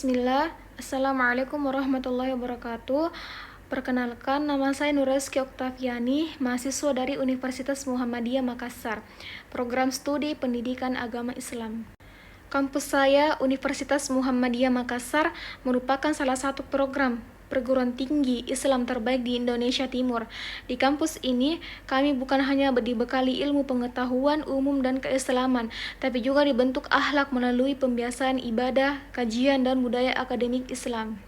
Bismillah, Assalamualaikum warahmatullahi wabarakatuh. Perkenalkan, nama saya Nureski Oktaviani, mahasiswa dari Universitas Muhammadiyah Makassar, program studi pendidikan agama Islam. Kampus saya, Universitas Muhammadiyah Makassar, merupakan salah satu program perguruan tinggi Islam terbaik di Indonesia Timur. Di kampus ini, kami bukan hanya dibekali ilmu pengetahuan umum dan keislaman, tapi juga dibentuk akhlak melalui pembiasaan ibadah, kajian, dan budaya akademik Islam.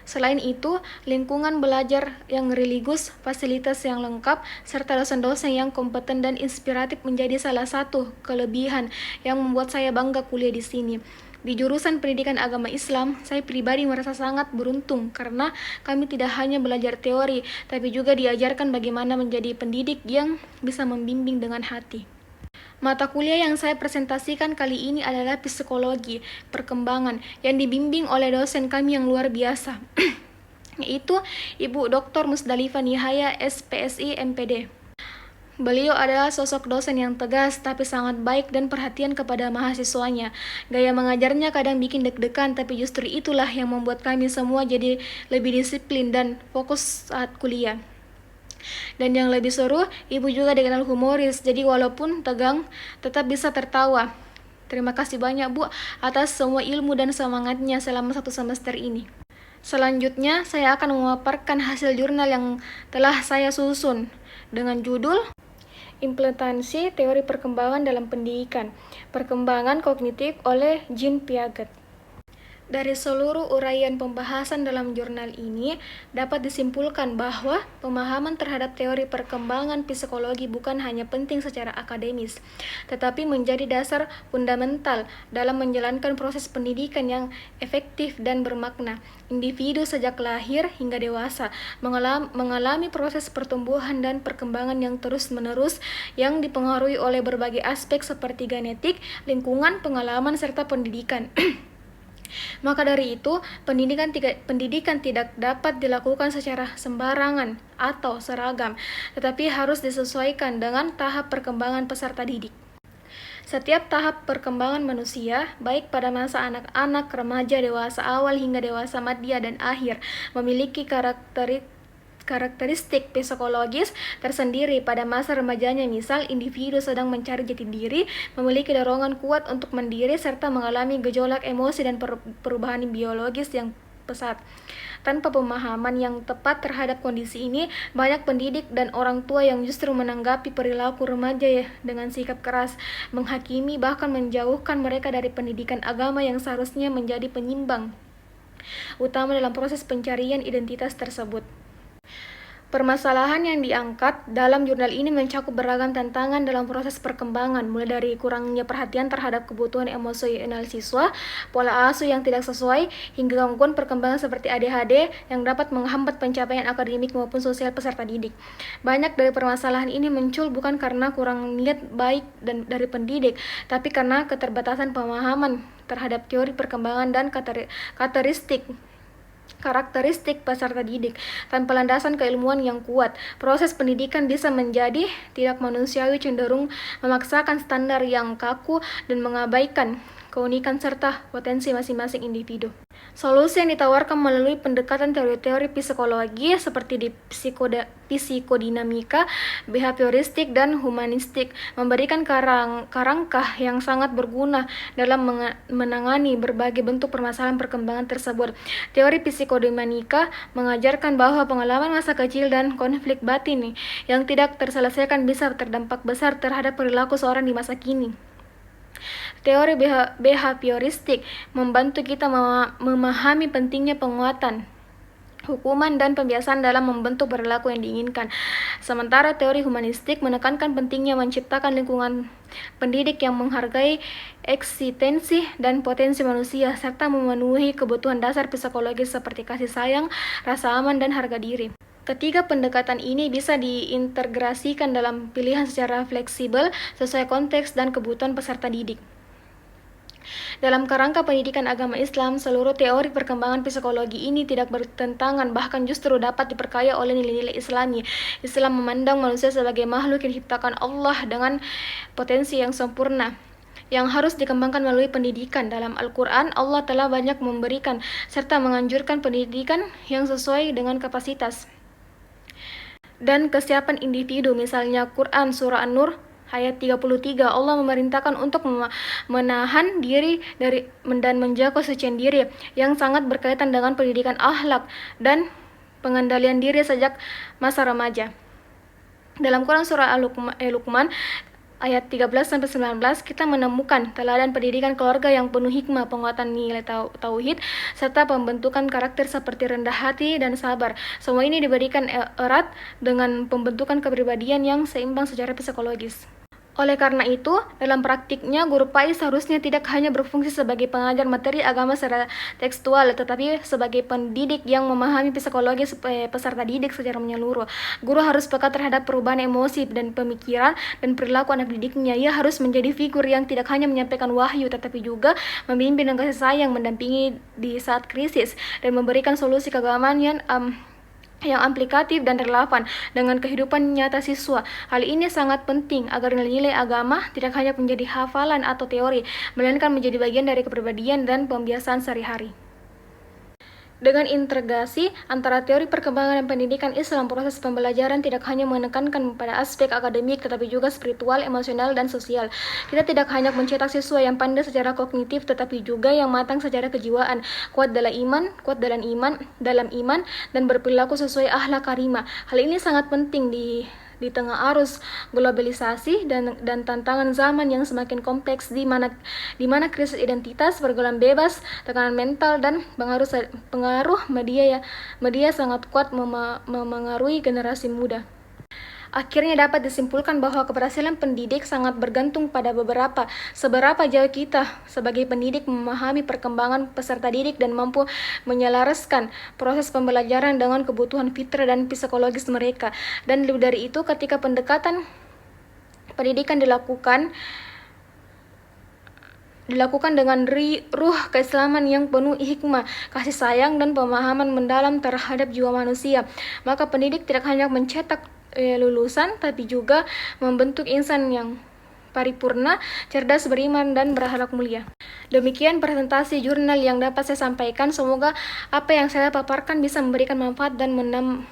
Selain itu, lingkungan belajar yang religius, fasilitas yang lengkap, serta dosen-dosen yang kompeten dan inspiratif menjadi salah satu kelebihan yang membuat saya bangga kuliah di sini. Di jurusan pendidikan agama Islam, saya pribadi merasa sangat beruntung karena kami tidak hanya belajar teori, tapi juga diajarkan bagaimana menjadi pendidik yang bisa membimbing dengan hati. Mata kuliah yang saya presentasikan kali ini adalah psikologi perkembangan yang dibimbing oleh dosen kami yang luar biasa, yaitu Ibu Dr. Musdalifah Nihaya, SPSI, MPD. Beliau adalah sosok dosen yang tegas tapi sangat baik dan perhatian kepada mahasiswanya. Gaya mengajarnya kadang bikin deg-degan, tapi justru itulah yang membuat kami semua jadi lebih disiplin dan fokus saat kuliah. Dan yang lebih seru, ibu juga dikenal humoris, jadi walaupun tegang, tetap bisa tertawa. Terima kasih banyak Bu atas semua ilmu dan semangatnya selama 1 semester ini. Selanjutnya, saya akan memaparkan hasil jurnal yang telah saya susun dengan judul Implementasi Teori Perkembangan dalam Pendidikan, Perkembangan Kognitif oleh Jean Piaget. Dari seluruh uraian pembahasan dalam jurnal ini, dapat disimpulkan bahwa pemahaman terhadap teori perkembangan psikologi bukan hanya penting secara akademis, tetapi menjadi dasar fundamental dalam menjalankan proses pendidikan yang efektif dan bermakna. Individu sejak lahir hingga dewasa mengalami proses pertumbuhan dan perkembangan yang terus-menerus yang dipengaruhi oleh berbagai aspek seperti genetik, lingkungan, pengalaman, serta pendidikan. Maka dari itu, pendidikan tidak dapat dilakukan secara sembarangan atau seragam, tetapi harus disesuaikan dengan tahap perkembangan peserta didik. Setiap tahap perkembangan manusia, baik pada masa anak-anak, remaja, dewasa awal hingga dewasa madya dan akhir, memiliki karakteristik psikologis tersendiri. Pada masa remajanya, misal, individu sedang mencari jati diri, memiliki dorongan kuat untuk mandiri, serta mengalami gejolak emosi dan perubahan biologis yang pesat. Tanpa pemahaman yang tepat terhadap kondisi ini, banyak pendidik dan orang tua yang justru menanggapi perilaku remaja dengan sikap keras, menghakimi, bahkan menjauhkan mereka dari pendidikan agama yang seharusnya menjadi penyimbang utama dalam proses pencarian identitas tersebut. Permasalahan yang diangkat dalam jurnal ini mencakup beragam tantangan dalam proses perkembangan, mulai dari kurangnya perhatian terhadap kebutuhan emosional siswa, pola asuh yang tidak sesuai, hingga gangguan perkembangan seperti ADHD yang dapat menghambat pencapaian akademik maupun sosial peserta didik. Banyak dari permasalahan ini muncul bukan karena kurang niat baik dari pendidik, tapi karena keterbatasan pemahaman terhadap teori perkembangan dan karakteristik peserta didik. Tanpa landasan keilmuan yang kuat, proses pendidikan bisa menjadi tidak manusiawi, cenderung memaksakan standar yang kaku dan mengabaikan keunikan serta potensi masing-masing individu. Solusi yang ditawarkan melalui pendekatan teori-teori psikologi seperti di psikodinamika, behavioristik, dan humanistik memberikan kerangka yang sangat berguna dalam menangani berbagai bentuk permasalahan perkembangan tersebut. Teori psikodinamika mengajarkan bahwa pengalaman masa kecil dan konflik batin yang tidak terselesaikan bisa terdampak besar terhadap perilaku seorang di masa kini. Teori behavioristik membantu kita memahami pentingnya penguatan, hukuman, dan pembiasaan dalam membentuk perilaku yang diinginkan. Sementara teori humanistik menekankan pentingnya menciptakan lingkungan pendidik yang menghargai eksistensi dan potensi manusia, serta memenuhi kebutuhan dasar psikologis seperti kasih sayang, rasa aman, dan harga diri. Ketiga pendekatan ini bisa diintegrasikan dalam pilihan secara fleksibel sesuai konteks dan kebutuhan peserta didik. Dalam kerangka pendidikan agama Islam, seluruh teori perkembangan psikologi ini tidak bertentangan, bahkan justru dapat diperkaya oleh nilai-nilai Islami. Islam memandang manusia sebagai makhluk yang diciptakan Allah dengan potensi yang sempurna. yang harus dikembangkan melalui pendidikan. Dalam Al-Quran, Allah telah banyak memberikan serta menganjurkan pendidikan yang sesuai dengan kapasitas dan kesiapan individu. Misalnya Quran Surah An-Nur ayat 33, Allah memerintahkan untuk menahan diri dari dan menjaga kesucian diri, yang sangat berkaitan dengan pendidikan akhlak dan pengendalian diri sejak masa remaja. Dalam Quran Surah Al-Luqman ayat 13-19, kita menemukan teladan pendidikan keluarga yang penuh hikmah, penguatan nilai tauhid, serta pembentukan karakter seperti rendah hati dan sabar. Semua ini diberikan erat dengan pembentukan kepribadian yang seimbang secara psikologis. Oleh karena itu, dalam praktiknya, guru PAI seharusnya tidak hanya berfungsi sebagai pengajar materi agama secara tekstual, tetapi sebagai pendidik yang memahami psikologi peserta didik secara menyeluruh. Guru harus peka terhadap perubahan emosi dan pemikiran dan perilaku anak didiknya. Ia harus menjadi figur yang tidak hanya menyampaikan wahyu, tetapi juga membimbing dan kasih sayang, mendampingi di saat krisis, dan memberikan solusi keagamaan yang aplikatif dan relevan dengan kehidupan nyata siswa. Hal ini sangat penting agar nilai-nilai agama tidak hanya menjadi hafalan atau teori, melainkan menjadi bagian dari kepribadian dan pembiasaan sehari-hari. Dengan integrasi antara teori perkembangan dan pendidikan Islam, proses pembelajaran tidak hanya menekankan pada aspek akademik, tetapi juga spiritual, emosional, dan sosial. Kita tidak hanya mencetak siswa yang pandai secara kognitif, tetapi juga yang matang secara kejiwaan, kuat dalam iman, dan berperilaku sesuai akhlak karimah. Hal ini sangat penting di tengah arus globalisasi dan tantangan zaman yang semakin kompleks, di mana krisis identitas, pergaulan bebas, tekanan mental, dan pengaruh media sangat kuat memengaruhi generasi muda. Akhirnya dapat disimpulkan bahwa keberhasilan pendidik sangat bergantung pada seberapa jauh kita sebagai pendidik memahami perkembangan peserta didik dan mampu menyelaraskan proses pembelajaran dengan kebutuhan fitrah dan psikologis mereka. Dan lebih dari itu, ketika pendekatan pendidikan dilakukan dengan ruh keislaman yang penuh hikmah, kasih sayang, dan pemahaman mendalam terhadap jiwa manusia, maka pendidik tidak hanya mencetak lulusan, tapi juga membentuk insan yang paripurna, cerdas, beriman, dan berakhlak mulia. Demikian presentasi jurnal yang dapat saya sampaikan. Semoga apa yang saya paparkan bisa memberikan manfaat dan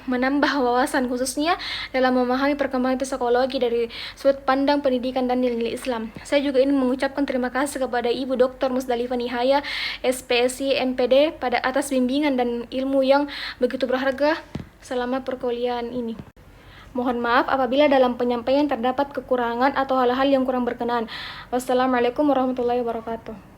menambah wawasan, khususnya dalam memahami perkembangan psikologi dari sudut pandang pendidikan dan nilai Islam. Saya juga ingin mengucapkan terima kasih kepada Ibu Dr. Musdalifah Nihaya, SPSI MPD, pada atas bimbingan dan ilmu yang begitu berharga selama perkuliahan ini. Mohon maaf apabila dalam penyampaian terdapat kekurangan atau hal-hal yang kurang berkenan. Wassalamualaikum warahmatullahi wabarakatuh.